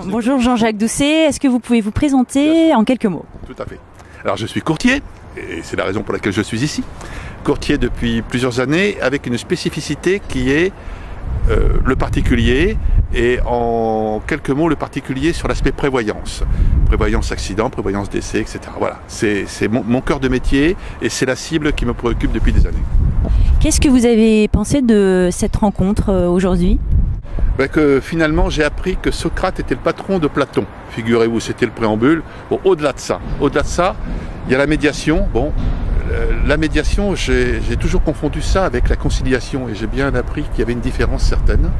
bonjour Jean-Jacques Doucet, est-ce que vous pouvez vous présenter en quelques mots? Tout à fait. Alors je suis courtier, et c'est la raison pour laquelle je suis ici. Courtier depuis plusieurs années, avec une spécificité qui est le particulier, et en quelques mots le particulier sur l'aspect prévoyance. Prévoyance accident, prévoyance décès, etc. Voilà, c'est mon cœur de métier, et c'est la cible qui me préoccupe depuis des années. Qu'est-ce que vous avez pensé de cette rencontre aujourd'hui? Que finalement j'ai appris que Socrate était le patron de Platon. Figurez-vous, c'était le préambule. Bon, au-delà de ça, il y a la médiation. Bon, la médiation, j'ai toujours confondu ça avec la conciliation, et j'ai bien appris qu'il y avait une différence certaine.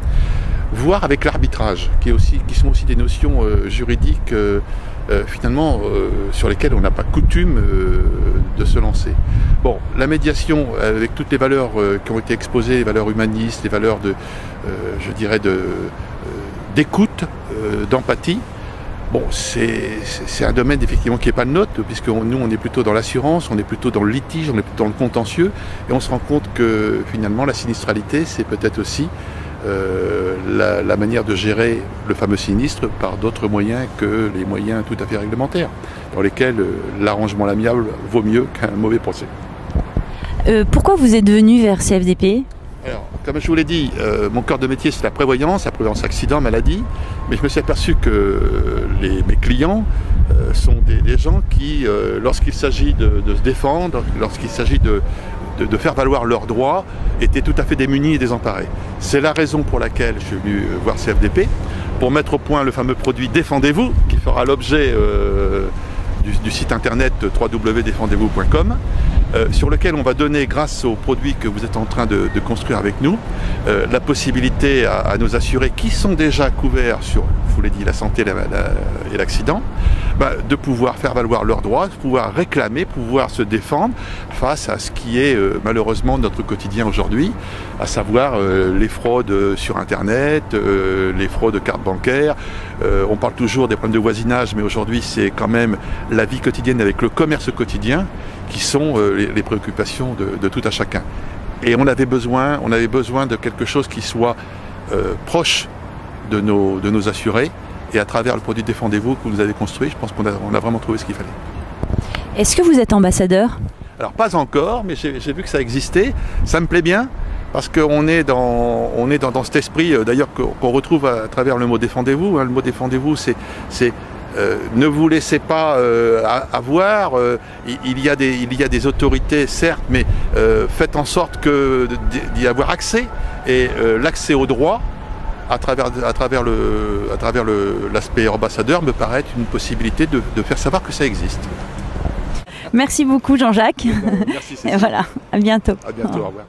Voire avec l'arbitrage, qui sont aussi des notions juridiques finalement sur lesquelles on n'a pas coutume de se lancer. Bon, la médiation, avec toutes les valeurs qui ont été exposées, les valeurs humanistes, les valeurs je dirais d'écoute, d'empathie. Bon, c'est un domaine effectivement qui n'est pas le nôtre, puisque nous on est plutôt dans l'assurance, on est plutôt dans le litige, on est plutôt dans le contentieux, et on se rend compte que finalement la sinistralité, c'est peut-être aussi la manière de gérer le fameux sinistre par d'autres moyens que les moyens tout à fait réglementaires, dans lesquels l'arrangement à l'amiable vaut mieux qu'un mauvais procès. Pourquoi vous êtes venu vers CFDP? Alors, comme je vous l'ai dit, mon cœur de métier c'est la prévoyance accident, maladie, mais je me suis aperçu que mes clients sont des gens qui, lorsqu'il s'agit de se défendre, lorsqu'il s'agit de faire valoir leurs droits, étaient tout à fait démunis et désemparés. C'est la raison pour laquelle je suis venu voir CFDP, pour mettre au point le fameux produit Défendez-vous, qui fera l'objet du site internet www.defendezvous.com, sur lequel on va donner, grâce aux produits que vous êtes en train de construire avec nous, la possibilité à nos assurés qui sont déjà couverts sur, je vous l'ai dit, la santé et l'accident, de pouvoir faire valoir leurs droits, de pouvoir réclamer, pouvoir se défendre face à ce qui est malheureusement notre quotidien aujourd'hui, à savoir les fraudes sur Internet, les fraudes cartes bancaires. On parle toujours des problèmes de voisinage, mais aujourd'hui c'est quand même la vie quotidienne avec le commerce quotidien qui sont les préoccupations de tout à chacun. Et on avait besoin de quelque chose qui soit proche de nos assurés. Et à travers le produit Défendez-vous que vous avez construit, je pense qu'on a vraiment trouvé ce qu'il fallait. Est-ce que vous êtes ambassadeur? Alors pas encore, mais j'ai vu que ça existait. Ça me plaît bien, parce qu'on est dans cet esprit, d'ailleurs, qu'on retrouve à travers le mot Défendez-vous. Le mot Défendez-vous, c'est ne vous laissez pas avoir. Il y a des autorités, certes, mais faites en sorte d'y avoir accès. Et l'accès au droit, à travers l'aspect ambassadeur, me paraît être une possibilité de faire savoir que ça existe. Merci beaucoup Jean-Jacques. Merci Cécile. Et voilà, à bientôt. À bientôt, au revoir.